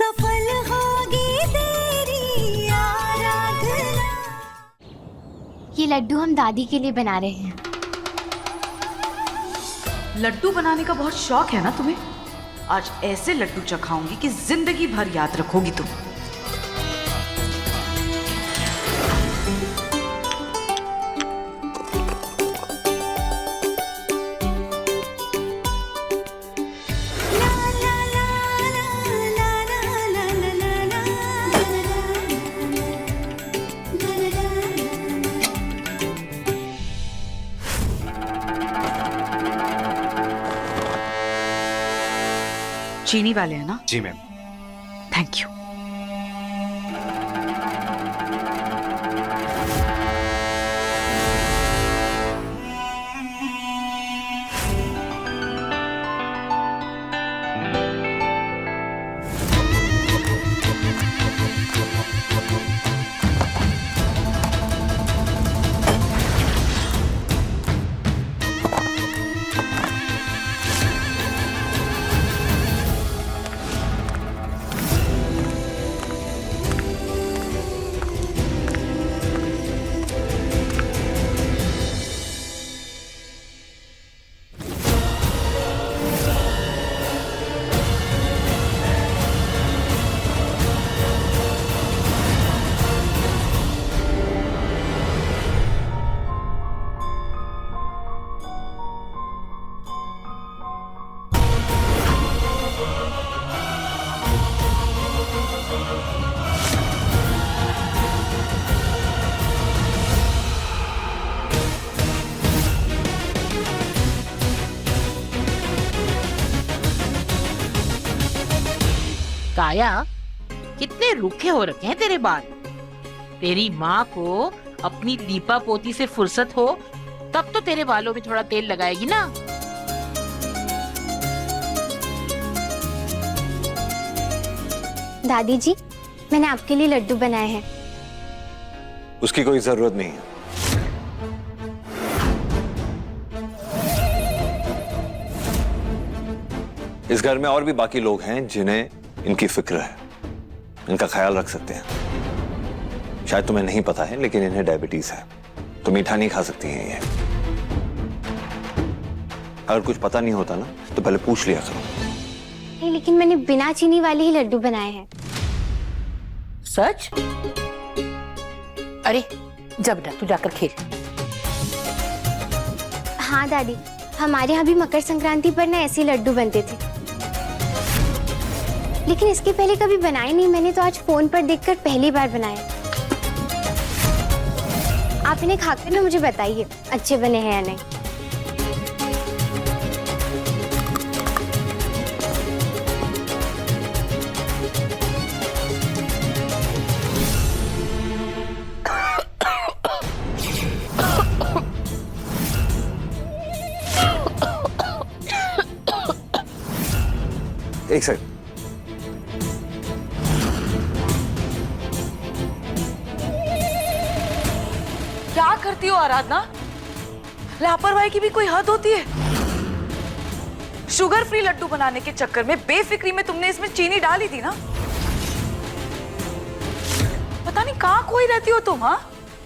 सफल होगी तेरी आराधना। ये लड्डू हम दादी के लिए बना रहे हैं। लड्डू बनाने का बहुत शौक है ना तुम्हें? आज ऐसे लड्डू चखाऊंगी कि जिंदगी भर याद रखोगी तुम। चीनी वाले हैं ना? जी मैम। Thank you. काया, कितने रूखे हो रखे हैं तेरे बाल। तेरी माँ को अपनी दीपा पोती से फुर्सत हो तब तो तेरे बालों में थोड़ा तेल लगाएगी ना। दादी जी, मैंने आपके लिए लड्डू बनाए हैं। उसकी कोई जरूरत नहीं है। इस घर में और भी बाकी लोग हैं जिन्हें इनकी फिक्र है, इनका ख्याल रख सकते हैं। शायद तुम्हें नहीं पता है लेकिन इन्हें डायबिटीज है, तो मीठा नहीं खा सकती हैं ये। अगर कुछ पता नहीं होता ना तो पहले पूछ लिया करो। नहीं, लेकिन मैंने बिना चीनी वाले ही लड्डू बनाए हैं। सच? अरे जा बेटा, तू जाकर खेल। हाँ दादी, हमारे यहाँ भी मकर संक्रांति पर ना ऐसे लड्डू बनते थे, लेकिन इसके पहले कभी बनाए नहीं। मैंने तो आज फोन पर देखकर पहली बार बनाया। आप इन्हें खाकर ना मुझे बताइए अच्छे बने हैं या नहीं। एक सेकंड। क्या करती हो आराधना? लापरवाही की भी कोई हद होती है। शुगर फ्री लड्डू बनाने के चक्कर में बेफिक्री में तुमने इसमें चीनी डाली थी ना। पता नहीं कहाँ खोई रहती हो तुम। हाँ,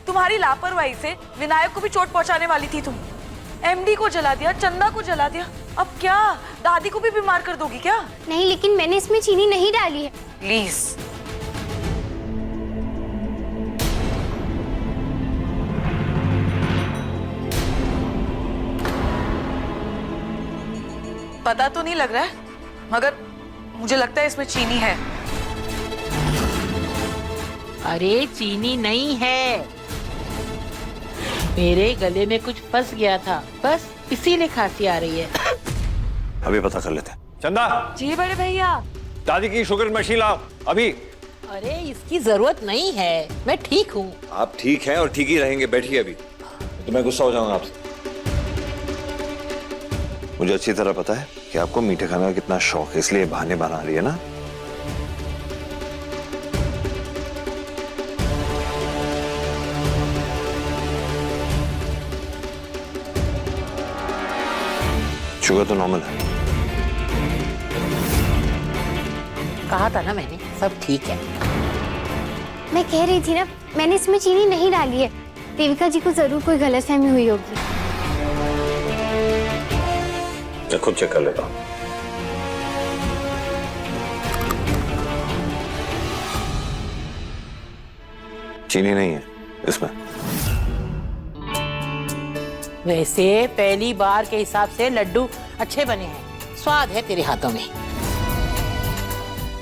तुम्हारी लापरवाही से विनायक को भी चोट पहुंचाने वाली थी तुम। एमडी को जला दिया, चंदा को जला दिया, अब क्या दादी को भी बीमार कर दोगी क्या? नहीं, लेकिन मैंने इसमें चीनी नहीं डाली है। प्लीज। पता तो नहीं लग रहा है, मगर मुझे लगता है इसमें चीनी है। अरे चीनी नहीं है, मेरे गले में कुछ फंस गया था, बस इसीलिए खांसी आ रही है। अभी पता कर लेते हैं। चंदा जी बड़े भैया। दादी की शुगर मशीन लाओ अभी। अरे इसकी जरूरत नहीं है, मैं ठीक हूँ। आप ठीक हैं और ठीक ही रहेंगे, बैठिए अभी, तो मैं गुस्सा हो जाऊंगा आपसे। मुझे अच्छी तरह पता है कि आपको मीठे खाने का कितना शौक है, इसलिए बहाने बना रही है ना। शुगर तो नॉर्मल है। कहा था ना मैंने, सब ठीक है। मैं कह रही थी ना, मैंने इसमें चीनी नहीं डाली है। देविका जी को जरूर कोई गलतफहमी हुई होगी। मैं खुद चेक कर लेता हूँ। चीनी नहीं है इसमें। वैसे पहली बार के हिसाब से लड्डू अच्छे बने हैं, स्वाद है तेरे हाथों में।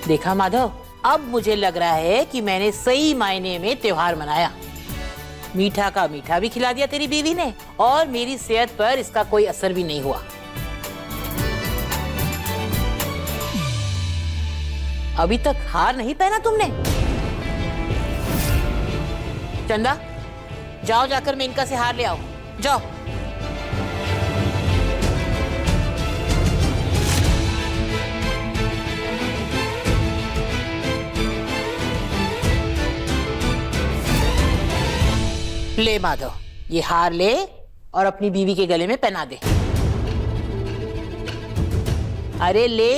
देखा माधव, अब मुझे लग रहा है कि मैंने सही मायने में त्योहार मनाया। मीठा का मीठा भी खिला दिया तेरी बीवी ने, और मेरी सेहत पर इसका कोई असर भी नहीं हुआ। अभी तक हार नहीं पहना तुमने। चंदा, जाओ जाकर मेनका से हार ले आओ, जाओ। ले माधव, ये हार ले और अपनी बीवी के गले में पहना दे। अरे ले।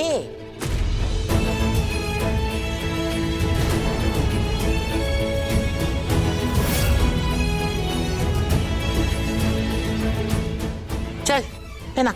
चल पहना।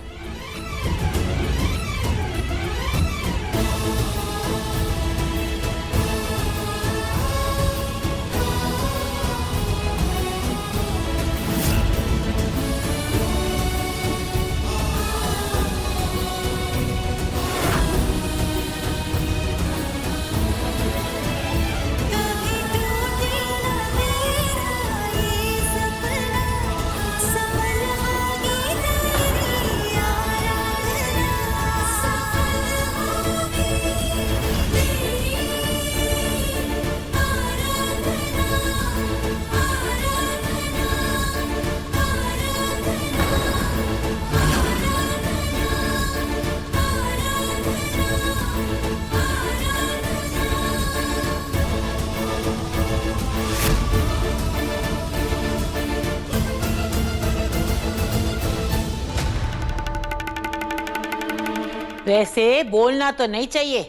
वैसे बोलना तो नहीं चाहिए,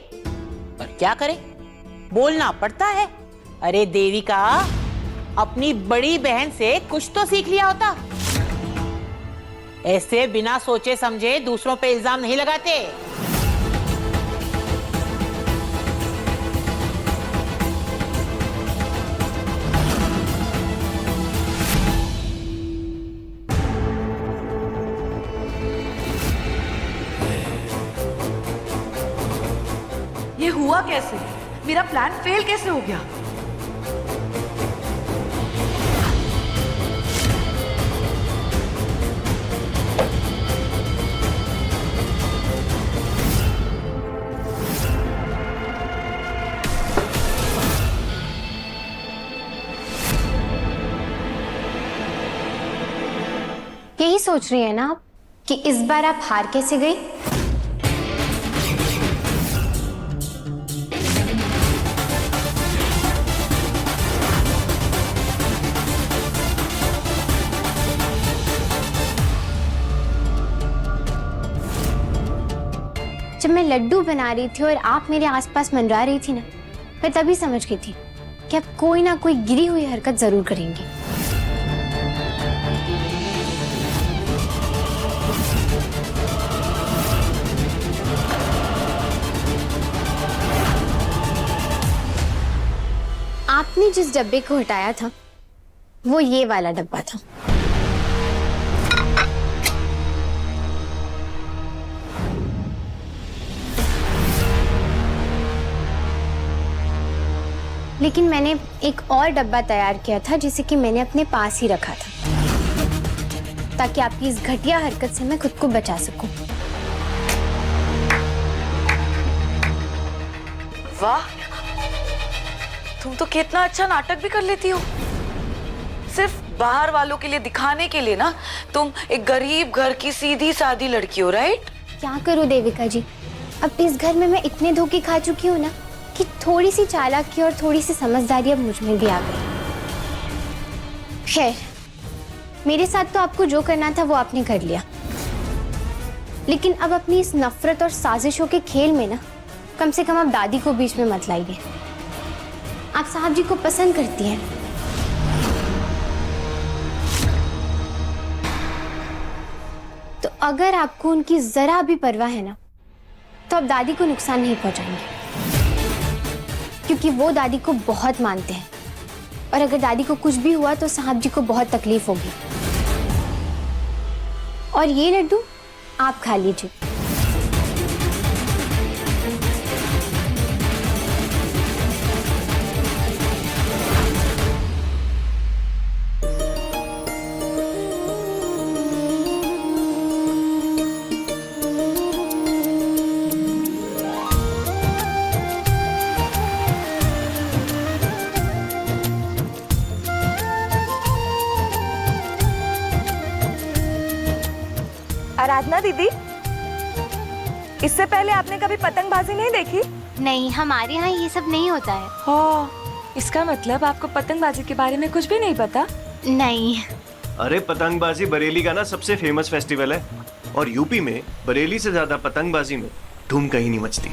पर क्या करें, बोलना पड़ता है। अरे देविका, अपनी बड़ी बहन से कुछ तो सीख लिया होता। ऐसे बिना सोचे समझे दूसरों पे इल्जाम नहीं लगाते। ये हुआ कैसे? मेरा प्लान फेल कैसे हो गया? यही सोच रही है ना आप कि इस बार आप हार कैसे गई? जब मैं लड्डू बना रही थी और आप मेरे आसपास मंडरा रही थी ना, मैं तभी समझ गई थी कि आप कोई ना कोई गिरी हुई हरकत जरूर करेंगी। आपने जिस डब्बे को हटाया था वो ये वाला डब्बा था। लेकिन मैंने एक और डब्बा तैयार किया था जिसे कि मैंने अपने पास ही रखा था ताकि आपकी इस घटिया हरकत से मैं खुद को बचा सकूं। वाह, तुम तो कितना अच्छा नाटक भी कर लेती हो। सिर्फ बाहर वालों के लिए दिखाने के लिए ना, तुम एक गरीब घर की सीधी सादी लड़की हो, राइट? क्या करूं देविका जी, अब इस घर में मैं इतने धोखे खा चुकी हूँ ना कि थोड़ी सी चालाकी और थोड़ी सी समझदारी अब मुझ में भी आ गई। खैर, मेरे साथ तो आपको जो करना था वो आपने कर लिया, लेकिन अब अपनी इस नफरत और साजिशों के खेल में ना कम से कम आप दादी को बीच में मत लाइए। आप साहब जी को पसंद करती हैं। तो अगर आपको उनकी जरा भी परवाह है ना, तो आप दादी को नुकसान नहीं पहुंचाएंगे, क्योंकि वो दादी को बहुत मानते हैं। और अगर दादी को कुछ भी हुआ तो साहब जी को बहुत तकलीफ होगी। और ये लड्डू आप खा लीजिए। आराधना दीदी, इससे पहले आपने कभी पतंगबाजी नहीं देखी? नहीं, हमारे यहाँ ये सब नहीं होता है। हो, इसका मतलब आपको पतंगबाजी के बारे में कुछ भी नहीं पता? नहीं। अरे पतंगबाजी बरेली का ना सबसे फेमस फेस्टिवल है और यूपी में बरेली से ज्यादा पतंगबाजी में धूम कहीं नहीं मचती।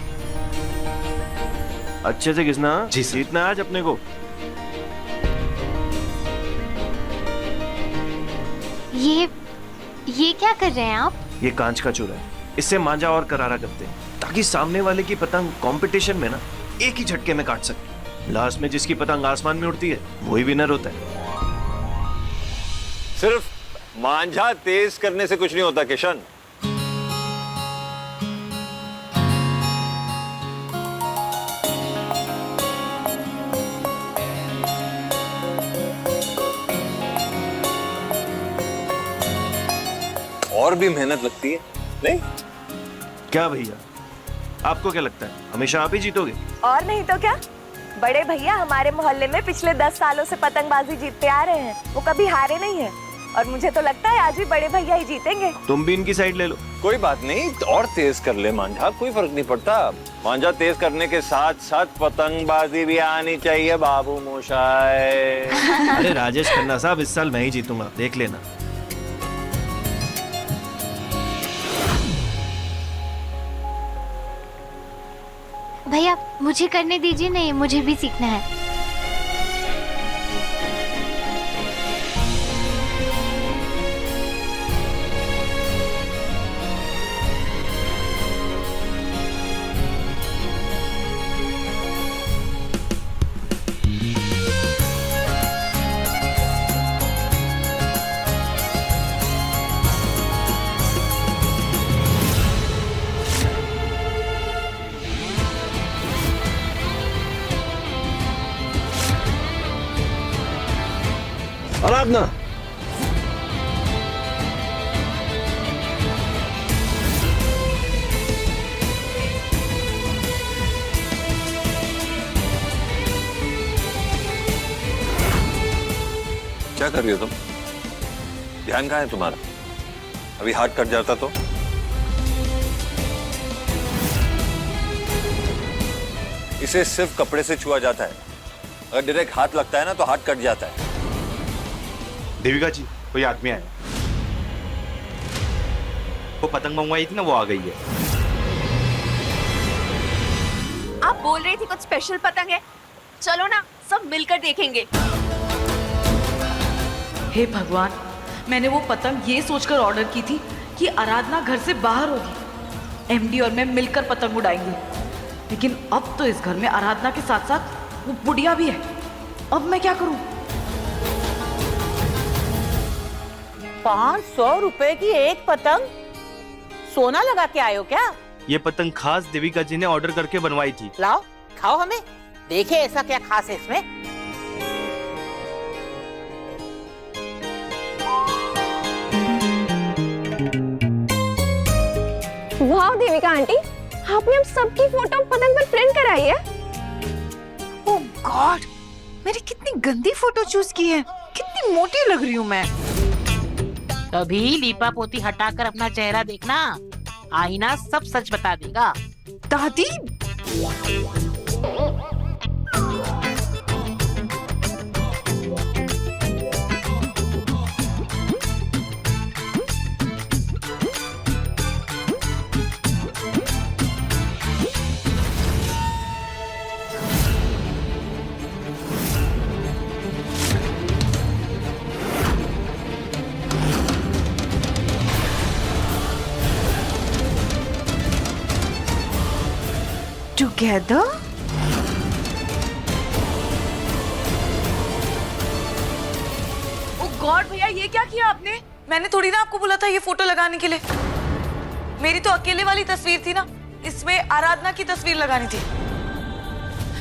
अच्छे से घिसना जी, जीतना आज अपने को। ये क्या कर रहे हैं आप? ये कांच का चूरा है, इससे मांझा और करारा करते हैं ताकि सामने वाले की पतंग कंपटीशन में ना एक ही झटके में काट सके। लास्ट में जिसकी पतंग आसमान में उड़ती है वही विनर होता है। सिर्फ मांझा तेज करने से कुछ नहीं होता किशन। और भी मेहनत लगती है। नहीं क्या भैया, आपको क्या लगता है हमेशा आप ही जीतोगे? और नहीं तो क्या, बड़े भैया हमारे मोहल्ले में पिछले 10 सालों से पतंगबाजी जीतते आ रहे हैं, वो कभी हारे नहीं है। और मुझे तो लगता है आज भी बड़े भैया ही जीतेंगे। तुम भी इनकी साइड ले लो। कोई बात नहीं, और तेज कर ले मांझा, कोई फर्क नहीं पड़ता। मांझा तेज करने के साथ साथ पतंगबाजी भी आनी चाहिए बाबू मोशाय। अरे राजेश खन्ना साहब, इस साल मैं ही जीतूंगा, देख लेना। भैया मुझे करने दीजिए। नहीं, मुझे भी सीखना है। आराधना, क्या कर रही हो तुम? ध्यान कहाँ है तुम्हारा? अभी हाथ कट जाता तो? इसे सिर्फ कपड़े से छुआ जाता है, अगर डायरेक्ट हाथ लगता है ना तो हाथ कट जाता है। देविका जी, कोई आदमी आया, वो पतंग मंगवाई थी ना, वो आ गई है। आप बोल रही थी कुछ स्पेशल पतंग है, चलो ना सब मिलकर देखेंगे। हे भगवान, मैंने वो पतंग ये सोचकर ऑर्डर की थी कि आराधना घर से बाहर होगी, एमडी और मैं मिलकर पतंग उड़ाएंगे। लेकिन अब तो इस घर में आराधना के साथ साथ वो बुढ़िया भी है। अब मैं क्या करूं? 500 रुपए की एक पतंग? सोना लगा के आयो क्या? ये पतंग खास देविका जी ने ऑर्डर करके बनवाई थी। लाओ खाओ, हमें देखे ऐसा क्या खास है इसमें। वाह देविका आंटी, आपने हम सबकी फोटो पतंग पर प्रिंट कराई है। ओह गॉड, मैंने कितनी गंदी फोटो चूज की है, कितनी मोटी लग रही हूँ मैं। कभी लीपा पोती हटाकर अपना चेहरा देखना, आईना सब सच बता देगा। दादी, together? ओ गॉड भैया, ये क्या किया आपने? मैंने थोड़ी ना आपको बोला था ये फोटो लगाने के लिए। मेरी तो अकेले वाली तस्वीर थी ना, इसमें आराधना की तस्वीर लगानी थी।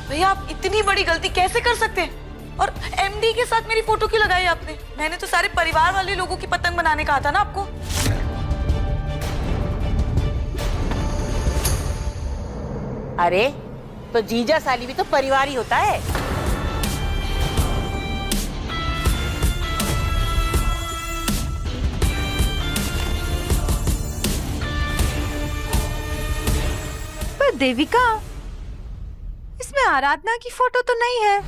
भैया आप इतनी बड़ी गलती कैसे कर सकते हैं? और एमडी के साथ मेरी फोटो क्यों लगाई आपने? मैंने तो सारे परिवार वाले लोगों की पतंग बनाने कहा था ना आपको। अरे तो जीजा साली भी तो परिवार ही होता है। पर देविका, इसमें आराधना की फोटो तो नहीं है।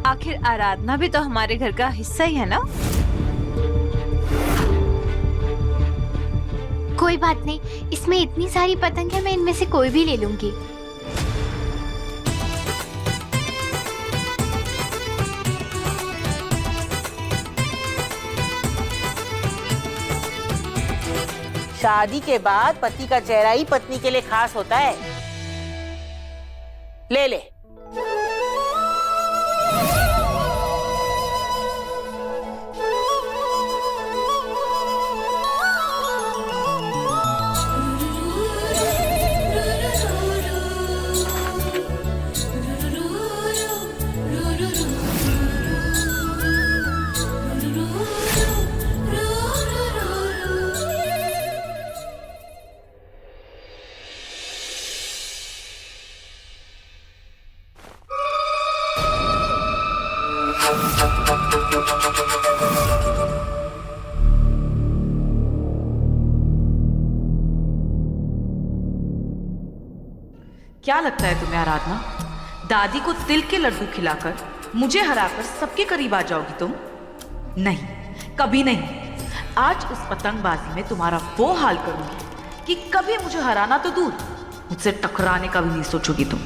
आखिर आराधना भी तो हमारे घर का हिस्सा ही है ना? कोई बात नहीं, इसमें इतनी सारी पतंग है, मैं इनमें से कोई भी ले लूंगी। शादी के बाद पति का चेहरा ही पत्नी के लिए खास होता है। ले ले। क्या लगता है तुम्हें आराधना, दादी को तिल के लड्डू खिलाकर मुझे हराकर सबके करीब आ जाओगी तुम? नहीं, कभी नहीं। आज उस पतंगबाजी में तुम्हारा वो हाल करूंगी कि कभी मुझे हराना तो दूर, मुझसे टकराने का भी नहीं सोचोगी तुम।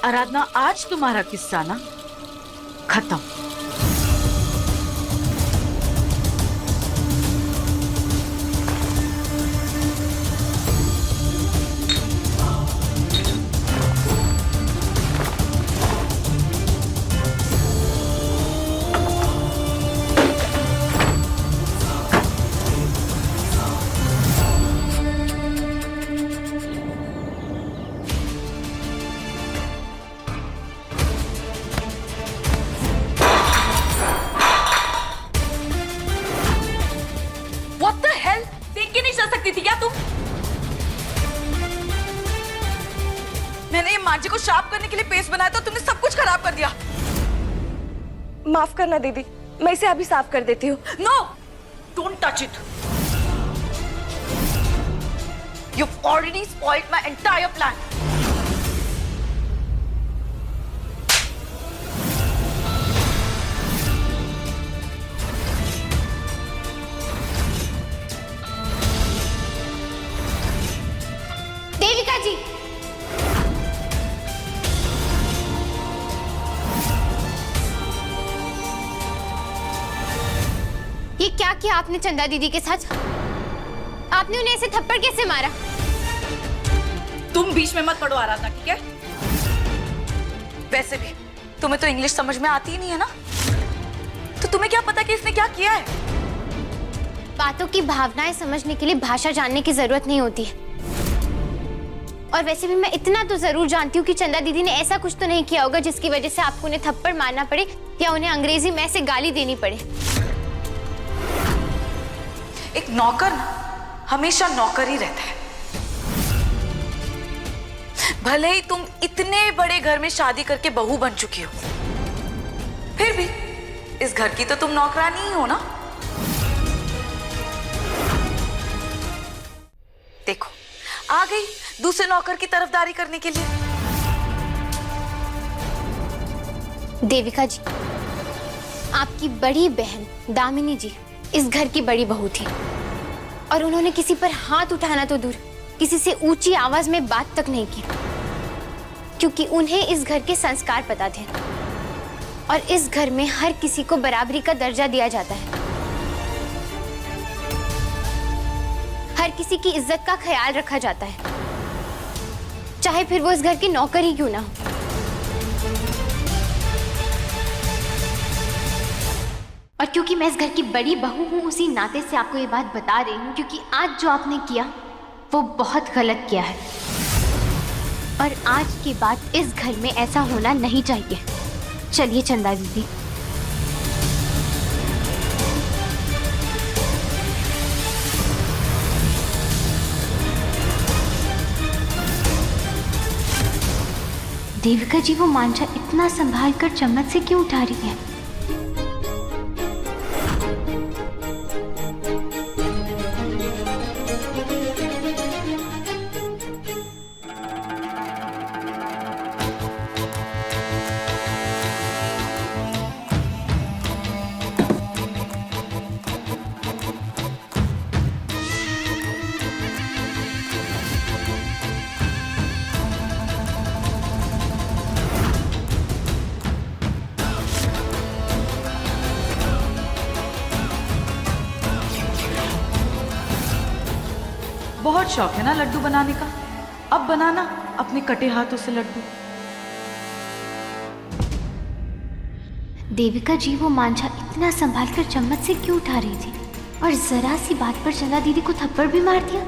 आराधना, आज तुम्हारा किस्सा ना खत्म। मैंने ये मांझी को शार्प करने के लिए पेस्ट बनाया था, तुमने सब कुछ खराब कर दिया। माफ करना दीदी, मैं इसे अभी साफ कर देती हूँ। No, don't touch it. You've already spoiled my entire plan. Devika ji, ये क्या किया आपने चंदा दीदी के साथ? आपने उन्हें ऐसे थप्पड़ कैसे मारा? तुम बीच में मत पड़ो आराधना, ठीक है? वैसे भी तुम्हें तो इंग्लिश समझ में आती ही नहीं है ना, तो तुम्हें क्या पता कि इसने क्या किया है? बातों की भावनाएं समझने के लिए भाषा जानने की जरूरत नहीं होती है। और वैसे भी मैं इतना तो जरूर जानती हूँ कि चंदा दीदी ने ऐसा कुछ तो नहीं किया होगा जिसकी वजह से आपको उन्हें थप्पड़ मारना पड़े या उन्हें अंग्रेजी में से गाली देनी पड़े। एक नौकर हमेशा नौकर ही रहता है। भले ही तुम इतने बड़े घर में शादी करके बहू बन चुकी हो, फिर भी इस घर की तो तुम नौकरानी ही हो ना। देखो, आ गई दूसरे नौकर की तरफदारी करने के लिए। देविका जी, आपकी बड़ी बहन दामिनी जी इस घर की बड़ी बहू थी और उन्होंने किसी पर हाथ उठाना तो दूर, किसी से ऊंची आवाज में बात तक नहीं की, क्योंकि उन्हें इस घर के संस्कार पता थे और इस घर में हर किसी को बराबरी का दर्जा दिया जाता है। हर किसी की इज्जत का ख्याल रखा जाता है, चाहे फिर वो इस घर की नौकर ही क्यों ना हो। और क्योंकि मैं इस घर की बड़ी बहू हूं, उसी नाते से आपको ये बात बता रही हूं, क्योंकि आज जो आपने किया वो बहुत गलत किया है और आज के बाद इस घर में ऐसा होना नहीं चाहिए। चलिए चंदा दीदी। देविका जी, वो मांझा इतना संभाल कर चम्मच से क्यों उठा रही है? बहुत शौक है ना लड्डू बनाने का, अब बनाना अपने कटे हाथों से लड्डू। देविका जी, वो मांझा इतना संभाल कर चम्मच से क्यों उठा रही थी और जरा सी बात पर चंदा दीदी को थप्पड़ भी मार दिया?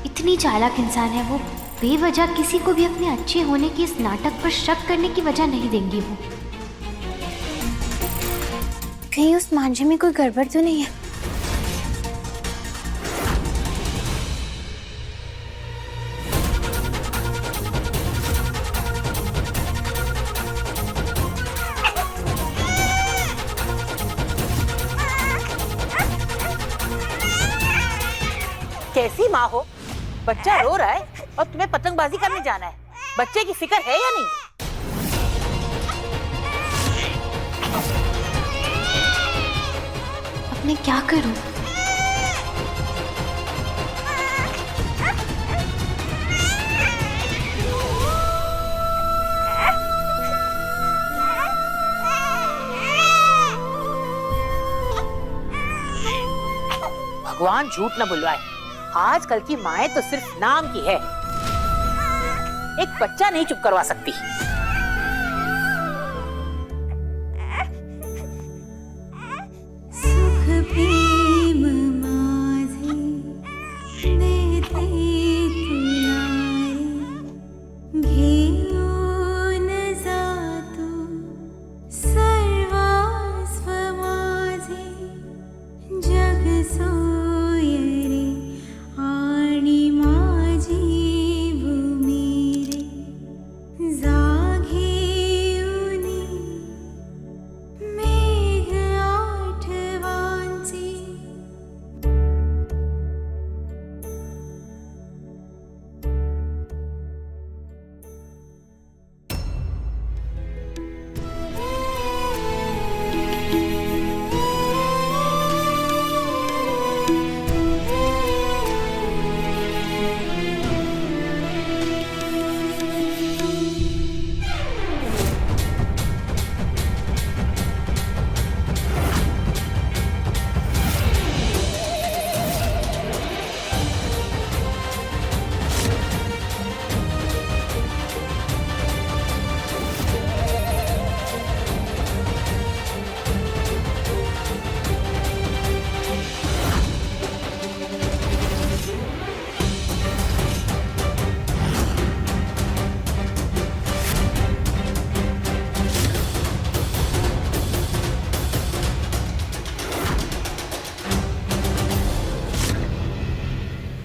इतनी चालाक इंसान है वो, बेवजह किसी को भी अपने अच्छे होने के इस नाटक पर शक करने की वजह नहीं देंगी वो। कहीं उस मांझे में कोई गड़बड़ तो नहीं है? कैसी माँ हो, बच्चा रो रहा है और तुम्हें पतंगबाजी करने जाना है। बच्चे की फिक्र है या नहीं? अब मैं क्या करूं? भगवान झूठ न बुलवाए, आजकल की माएँ तो सिर्फ नाम की है, एक बच्चा नहीं चुप करवा सकती। सुख प्रेम माझे देते तुलारे, घेऊन जातो सर्वस्व माझे, जग सोय रे आणि माझी भूमी रे, जागेऊनी मेघ आठवांचे।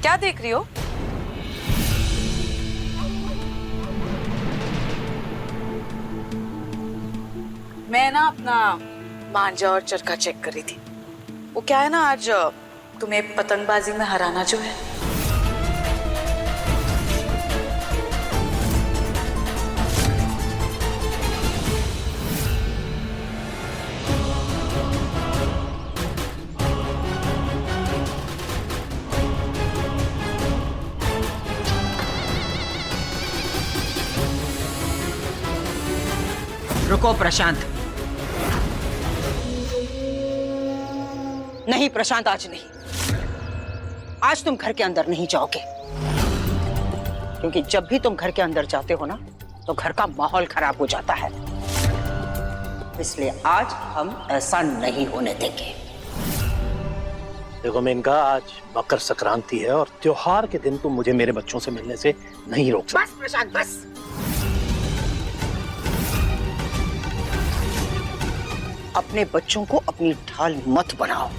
क्या देख रही हो? मैं ना अपना मांझा और चरखा चेक कर रही थी। वो क्या है ना, आज तुम्हें पतंगबाजी में हराना जो है। रुको प्रशांत। नहीं प्रशांत, आज नहीं। आज तुम घर के अंदर नहीं जाओगे, क्योंकि जब भी तुम घर के अंदर जाते हो ना तो घर का माहौल खराब हो जाता है। इसलिए आज हम ऐसा नहीं होने देंगे। देखो मेनका, आज मकर संक्रांति है और त्योहार के दिन तुम मुझे मेरे बच्चों से मिलने से नहीं रोक सकते। बस प्रशांत बस। अपने बच्चों को अपनी ढाल मत बनाओ।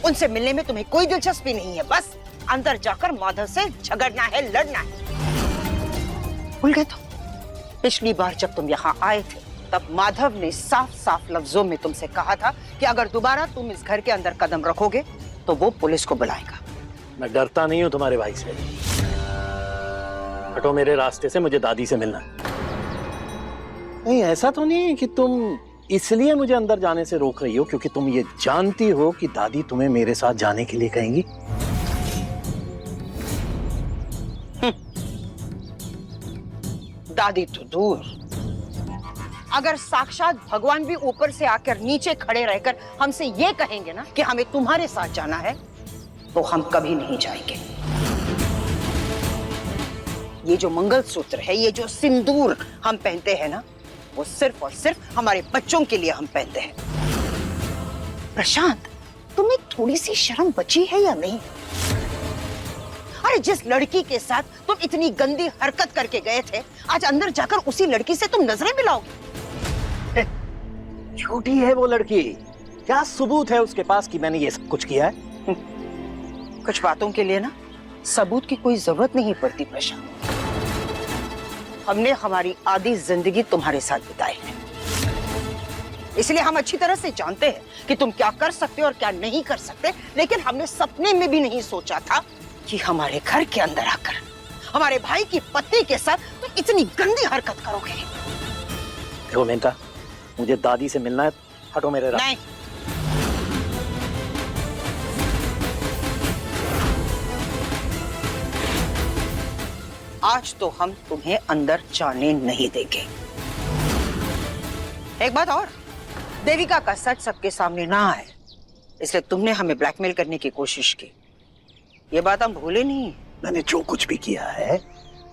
उनसे मिलने में तुम्हें कोई दिलचस्पी नहीं है। बस अंदर जाकर माधव से झगड़ना है, लड़ना है। भूल गए तो पिछली बार जब तुम यहाँ आए थे तब माधव ने साफ साफ लफ्जों में तुमसे कहा था कि अगर दोबारा तुम इस घर के अंदर कदम रखोगे तो वो पुलिस को बुलाएगा। मैं डरता नहीं हूँ तुम्हारे भाई से। हटो मेरे रास्ते से, मुझे दादी से मिलना है। नहीं, ऐसा तो नहीं है कि तुम इसलिए मुझे अंदर जाने से रोक रही हो क्योंकि तुम ये जानती हो कि दादी तुम्हें मेरे साथ जाने के लिए कहेंगी। दादी तो दूर, अगर साक्षात भगवान भी ऊपर से आकर नीचे खड़े रहकर हमसे ये कहेंगे ना कि हमें तुम्हारे साथ जाना है तो हम कभी नहीं जाएंगे। ये जो मंगलसूत्र है, ये जो सिंदूर हम पहनते हैं ना, वो सिर्फ और सिर्फ हमारे बच्चों के लिए हम पहनते हैं। प्रशांत, तुम्हें थोड़ी सी शर्म बची है या नहीं? अरे जिस लड़की के साथ तुम इतनी गंदी हरकत करके गए थे, आज अंदर जाकर उसी लड़की से तुम नजरें मिलाओगे। झूठी है वो लड़की। क्या सबूत है उसके पास कि मैंने ये सब कुछ किया है? कुछ बातों के लिए ना सबूत की कोई जरूरत नहीं पड़ती प्रशांत। हमने हमारी आधी जिंदगी तुम्हारे साथ बिताई है, इसलिए हम अच्छी तरह से जानते हैं कि तुम क्या कर सकते हो और क्या नहीं कर सकते। लेकिन हमने सपने में भी नहीं सोचा था कि हमारे घर के अंदर आकर हमारे भाई की पत्नी के साथ तुम इतनी गंदी हरकत करोगे। देखो मेनका, मुझे दादी से मिलना है। हटो मेरे रास्ते। नहीं, आज तो हम तुम्हें अंदर जाने नहीं देंगे। एक बात और, देविका का सच सबके सामने ना आए, इसलिए तुमने हमें ब्लैकमेल करने की कोशिश की। ये बात हम भूले नहीं। मैंने जो कुछ भी किया है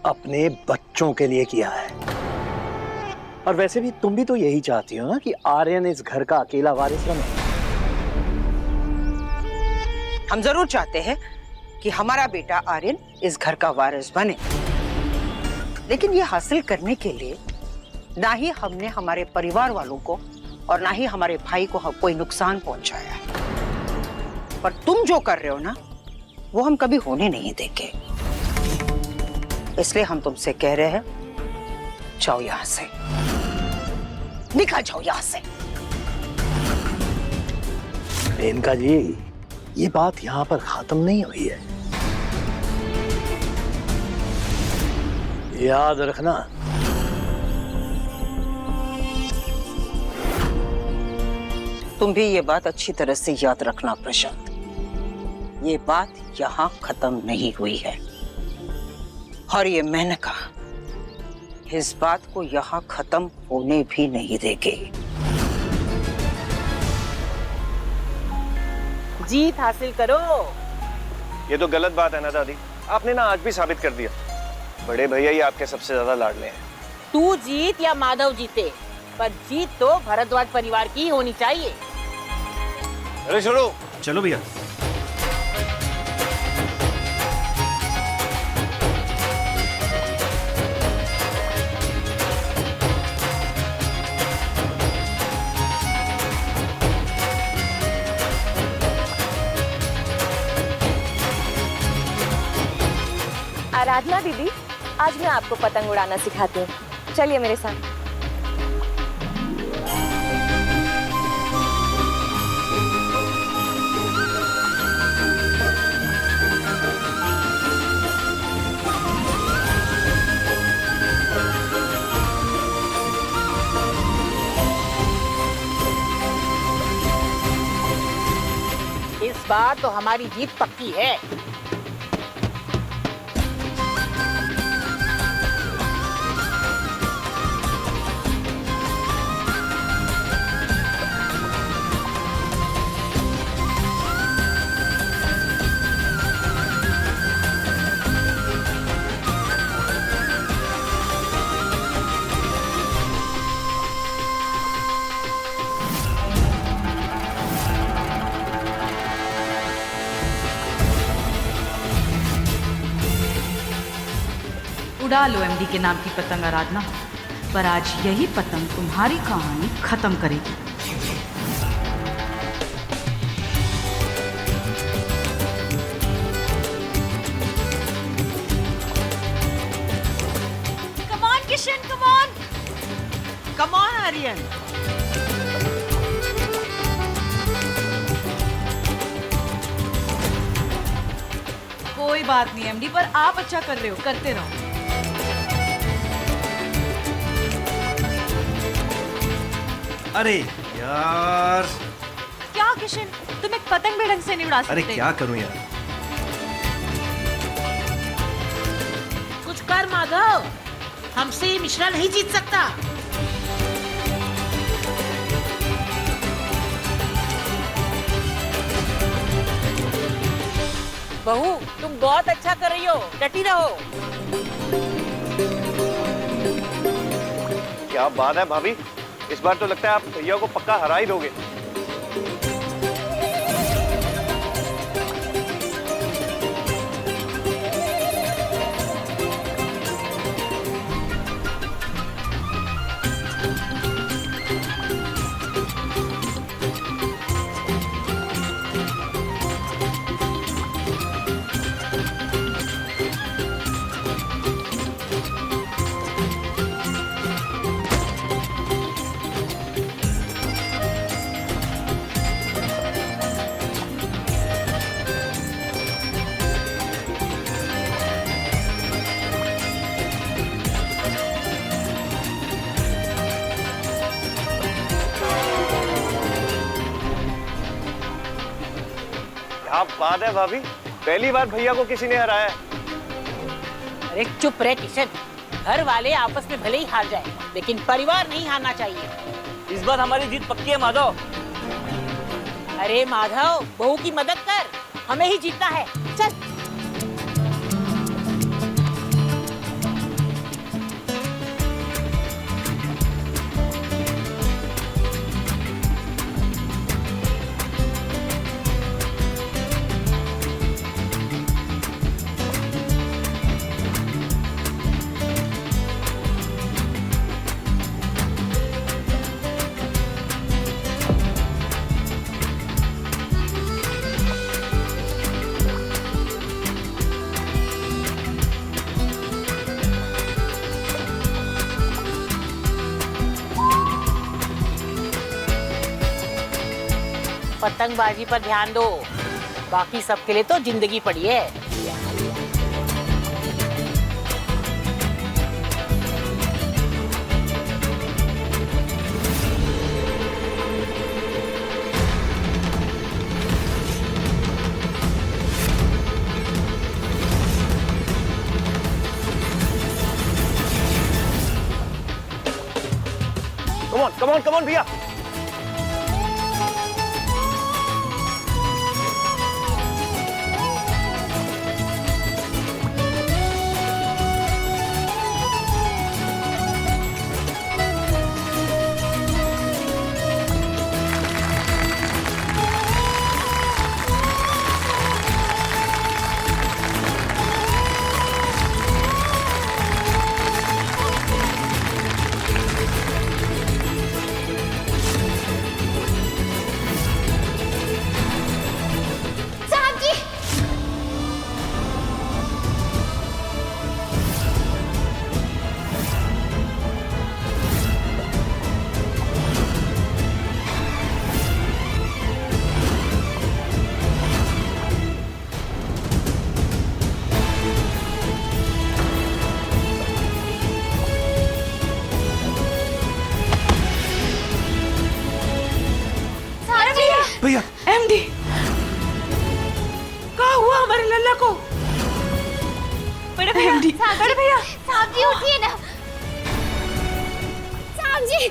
अपने बच्चों के लिए किया है। और वैसे भी तुम भी तो यही चाहती हो ना कि आर्यन इस घर का अकेला वारिस बने। हम जरूर चाहते हैं कि हमारा बेटा आर्यन इस घर का वारिस बने, लेकिन ये हासिल करने के लिए ना ही हमने हमारे परिवार वालों को और ना ही हमारे भाई को कोई नुकसान पहुंचाया है। पर तुम जो कर रहे हो ना, वो हम कभी होने नहीं देंगे। इसलिए हम तुमसे कह रहे हैं, जाओ यहां से, निकल जाओ यहां से। मेनका जी, ये बात यहाँ पर खत्म नहीं हुई है, याद रखना। तुम भी ये बात अच्छी तरह से याद रखना प्रशांत। ये बात यहाँ खत्म नहीं हुई है और ये मैंने कहा, इस बात को यहाँ खत्म होने भी नहीं देंगे। जीत हासिल करो। ये तो गलत बात है ना दादी, आपने ना आज भी साबित कर दिया बड़े भैया ही आपके सबसे ज्यादा लाडले हैं। तू जीत या माधव जीते, पर जीत तो भारद्वाज परिवार की होनी चाहिए। अरे छोड़ो, चलो भैया। आराधना दीदी, आज मैं आपको पतंग उड़ाना सिखाती हूँ, चलिए मेरे साथ। इस बार तो हमारी जीत पक्की है। उड़ा लो एमडी के नाम की पतंग आराधना, पर आज यही पतंग तुम्हारी कहानी खत्म करेगी। Come on Kishan, come on, come on Aryan. कोई बात नहीं एमडी, पर आप अच्छा कर रहे हो, करते रहो। अरे यार, क्या किशन, तुम एक पतंग भी ढंग से नहीं उड़ा सकते? अरे क्या करूं यार। कुछ कर माधव, हमसे ये मिश्रा नहीं जीत सकता। बहू, तुम बहुत अच्छा कर रही हो, डटी रहो। क्या बात है भाभी, इस बार तो लगता है आप भैया को पक्का हरा ही दोगे। क्या बात है भाभी, पहली बार भैया को किसी ने हराया। अरे चुप रहे किशन, घर वाले आपस में भले ही हार जाए, लेकिन परिवार नहीं हारना चाहिए। इस बार हमारी जीत पक्की है माधव। अरे माधव, बहू की मदद कर, हमें ही जीतना है, चल। पतंगबाजी पर ध्यान दो, बाकी सबके लिए तो जिंदगी पड़ी है। कम ऑन, कम ऑन भैया। बड़े भैया, बड़े भैया, साहब जी उठिए ना। साहब जी,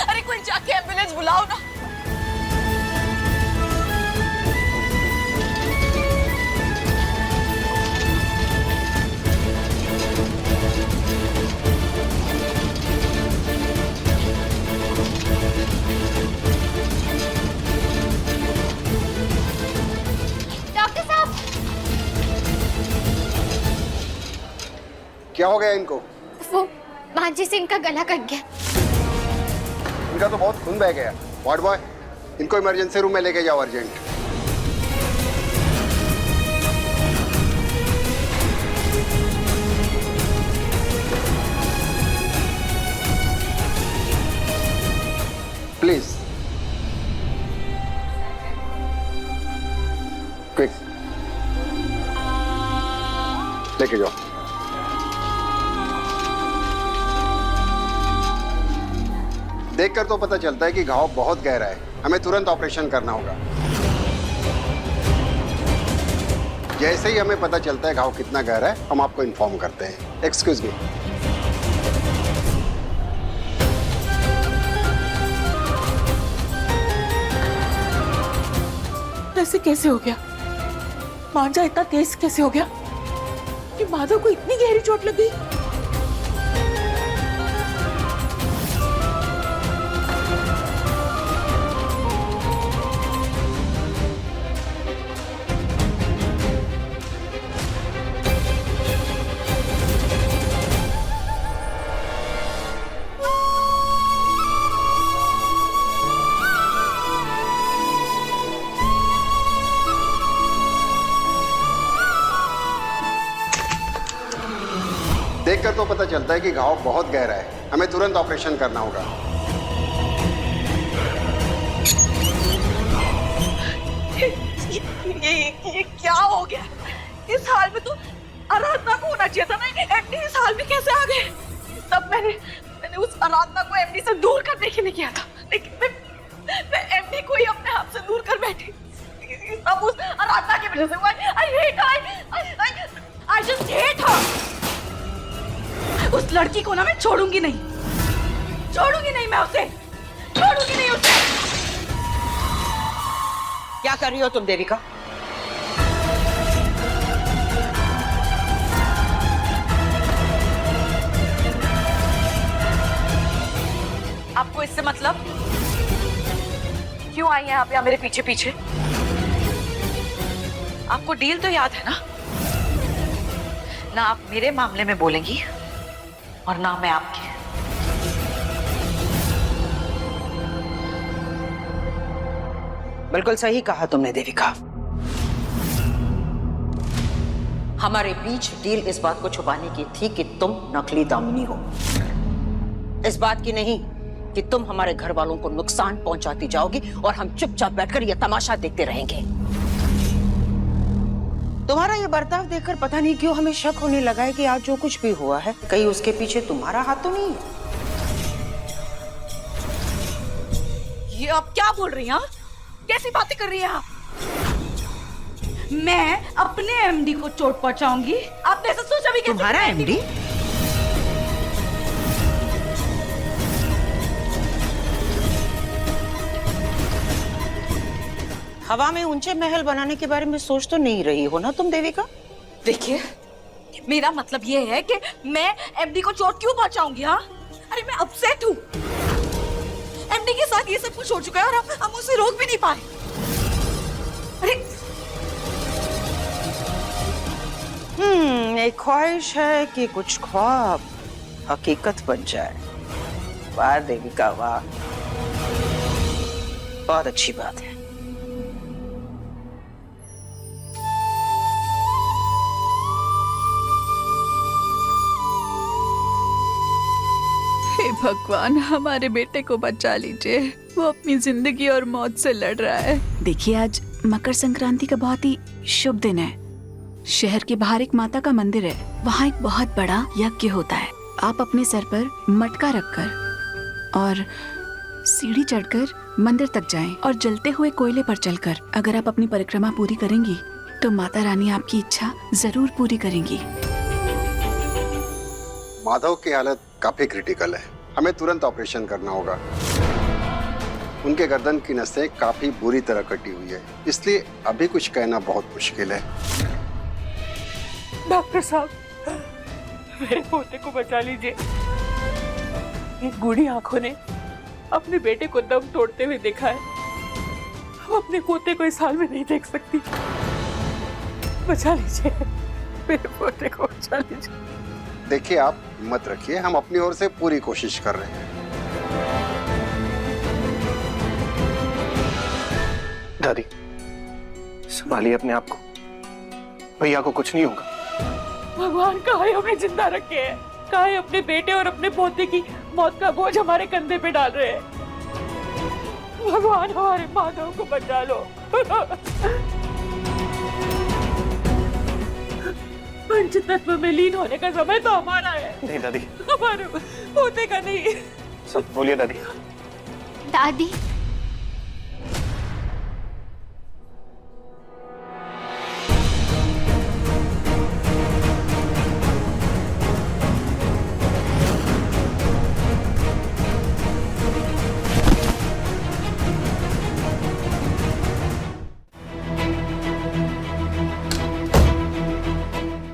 अरे कोई जाके एम्बुलेंस बुलाओ ना। डॉक्टर साहब। क्या हो गया इनको? वो भांजे से इनका गला कट गया। इनका तो बहुत खून बह गया। वार्ड बॉय, इनको इमरजेंसी रूम में लेके जाओ अर्जेंट। प्लीज क्विक, लेके जाओ। देखकर तो पता चलता है कि घाव बहुत गहरा है, हमें तुरंत ऑपरेशन करना होगा। जैसे ही हमें पता चलता है घाव कितना गहरा है, हम आपको इन्फॉर्म करते हैं। Excuse me. ऐसे कैसे हो गया? मांझा इतना तेज कैसे हो गया कि माधव को इतनी गहरी चोट लग गई? देखकर तो पता चलता है कि घाव बहुत गहरा है, हमें तुरंत ऑपरेशन करना होगा। ये क्या हो गया? इस हाल में तो आराधना को होना चाहिए था ना। एमडी इस हाल में कैसे आ गए? तब मैंने उस आराधना को एमडी से दूर करने के लिए किया था, लेकिन मैं एमडी को ही अपने हाथ से दूर कर बैठी। सब उस आराधना की वजह से हुआ। I just hate her। उस लड़की को ना मैं छोड़ूंगी नहीं मैं उसे छोड़ूंगी नहीं उसे। क्या कर रही हो तुम देविका? आपको इससे मतलब? क्यों आई हैं आप यहाँ मेरे पीछे पीछे? आपको डील तो याद है ना आप मेरे मामले में बोलेंगी और ना मैं आपके। बिल्कुल सही कहा तुमने देविका। हमारे बीच डील इस बात को छुपाने की थी कि तुम नकली दामिनी हो, इस बात की नहीं कि तुम हमारे घर वालों को नुकसान पहुंचाती जाओगी और हम चुपचाप बैठकर यह तमाशा देखते रहेंगे। तुम्हारा ये बर्ताव देखकर पता नहीं क्यों हमें शक होने लगा है कि आज जो कुछ भी हुआ है कहीं उसके पीछे तुम्हारा हाथ तो नहीं है। ये आप क्या बोल रही हैं? कैसी बातें कर रही हैं आप? मैं अपने एमडी को चोट पहुंचाऊंगी? आपने ऐसा सोचा भी? तुम्हारा एमडी? हवा में ऊंचे महल बनाने के बारे में सोच तो नहीं रही हो ना तुम देविका? देखिए, मेरा मतलब ये है कि मैं एमडी को चोट क्यों पहुंचाऊंगी? हाँ, अरे मैं अपसेट हूँ। एमडी के साथ ये सब कुछ हो चुका है और हम उसे रोक भी नहीं पाए। अरे एक ख्वाहिश है कि कुछ ख्वाब हकीकत बन जाए। वाह देविका वाह, बहुत अच्छी बात है। हे भगवान, हमारे बेटे को बचा लीजिए। वो अपनी जिंदगी और मौत से लड़ रहा है। देखिए, आज मकर संक्रांति का बहुत ही शुभ दिन है। शहर के बाहर एक माता का मंदिर है, वहाँ एक बहुत बड़ा यज्ञ होता है। आप अपने सर पर मटका रखकर और सीढ़ी चढ़कर मंदिर तक जाएं और जलते हुए कोयले पर चलकर अगर आप अपनी परिक्रमा पूरी करेंगी तो माता रानी आपकी इच्छा जरूर पूरी करेंगी। माधव की हालत काफी क्रिटिकल है, हमें तुरंत ऑपरेशन करना होगा। उनके गर्दन की नसें काफी बुरी तरह कटी हुई है, इसलिए अभी कुछ कहना बहुत मुश्किल है। डॉक्टर साहब, मेरे पोते को बचा लीजिए। इन बूढ़ी आंखों ने अपने बेटे को दम तोड़ते हुए देखा है। हम अपने पोते को इस हाल में नहीं देख सकती। बचा लीजिए, मेरे पोते को बचा लीजिए। देखिए, आप हिम्मत रखिए, हम अपनी ओर से पूरी कोशिश कर रहे हैं। दादी, संभालिए अपने आप को, भैया को कुछ नहीं होगा। भगवान काहे हमें जिंदा रखे हैं, काहे अपने बेटे और अपने पोते की मौत का बोझ हमारे कंधे पे डाल रहे हैं। भगवान हमारे माधव को बचा लो। पंच तत्व में लीन होने का समय तो हमारा है। नहीं दादी, हमारे पोते का नहीं। सब बोलिए दादी। दादी,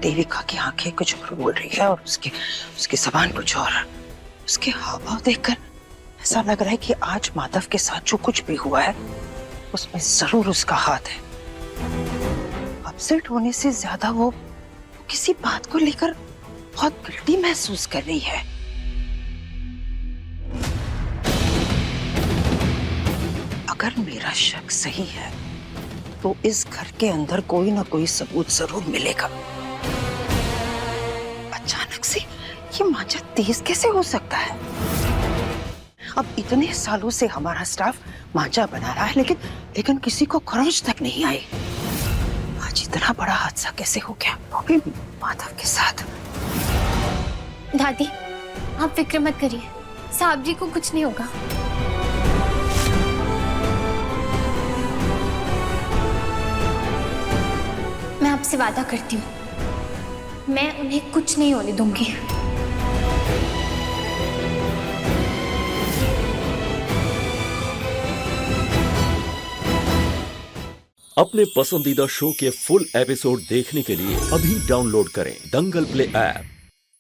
देविका की आंखें कुछ और बोल रही है और उसकी जबान कुछ और। उसके हाव भाव देखकर ऐसा लग रहा है कि आज माधव के साथ जो कुछ भी हुआ है उसमें जरूर उसका हाथ है। अपसेट होने से ज्यादा वो किसी बात को लेकर बहुत गिल्टी महसूस कर रही है। अगर मेरा शक सही है तो इस घर के अंदर कोई ना कोई सबूत जरूर मिलेगा। अचानक से ये मांझा तेज कैसे हो सकता है? अब इतने सालों से हमारा स्टाफ मांझा बना रहा है, लेकिन किसी को खरोंच तक नहीं आई। आज इतना बड़ा हादसा कैसे हो गया, वो भी माधव के साथ? दादी आप फिक्र मत करिए, साहब जी को कुछ नहीं होगा। मैं आपसे वादा करती हूँ, मैं उन्हें कुछ नहीं होने दूंगी। अपने पसंदीदा शो के फुल एपिसोड देखने के लिए अभी डाउनलोड करें दंगल प्ले ऐप।